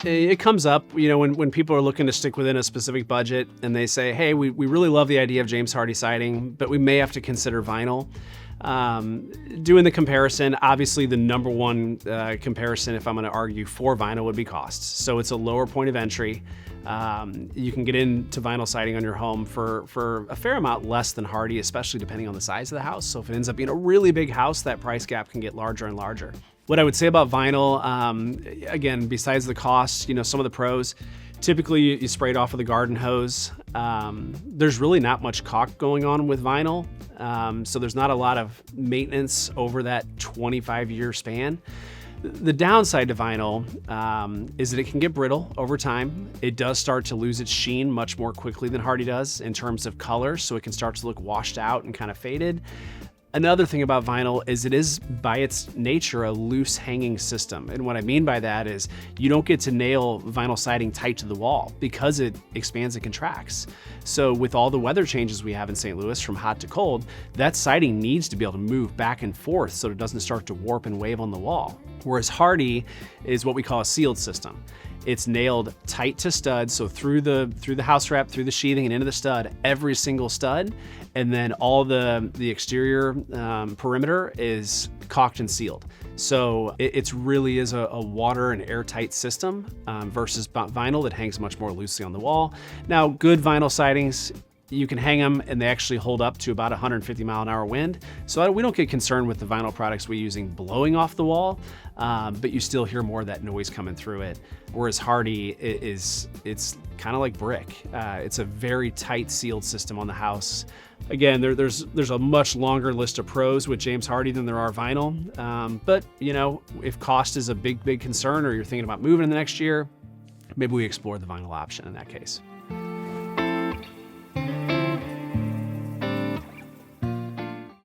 It comes up, when people are looking to stick within a specific budget and they say, hey, we really love the idea of James Hardie siding, but we may have to consider vinyl. Doing the comparison, obviously the number one comparison, if I'm going to argue for vinyl, would be cost. So it's a lower point of entry. You can get into vinyl siding on your home for a fair amount less than Hardie, especially depending on the size of the house. So if it ends up being a really big house, that price gap can get larger and larger. What I would say about vinyl, again, besides the cost, some of the pros, typically you spray it off with a garden hose. There's really not much caulk going on with vinyl. So there's not a lot of maintenance over that 25-year span. The downside to vinyl is that it can get brittle over time. It does start to lose its sheen much more quickly than Hardie does in terms of color, so it can start to look washed out and kind of faded. Another thing about vinyl is it is, by its nature, a loose hanging system. And what I mean by that is you don't get to nail vinyl siding tight to the wall because it expands and contracts. So with all the weather changes we have in St. Louis from hot to cold, that siding needs to be able to move back and forth so it doesn't start to warp and wave on the wall. Whereas Hardie is what we call a sealed system. It's nailed tight to stud, so through the house wrap, through the sheathing and into the stud, every single stud, and then all the exterior perimeter is caulked and sealed. So it really is a water and airtight system versus vinyl that hangs much more loosely on the wall. Now, good vinyl sidings, you can hang them and they actually hold up to about 150 mile an hour wind. So we don't get concerned with the vinyl products we're using blowing off the wall, but you still hear more of that noise coming through it. Whereas Hardie it's kind of like brick. It's a very tight sealed system on the house. Again, there's a much longer list of pros with James Hardie than there are vinyl. But if cost is a big concern or you're thinking about moving in the next year, maybe we explore the vinyl option in that case.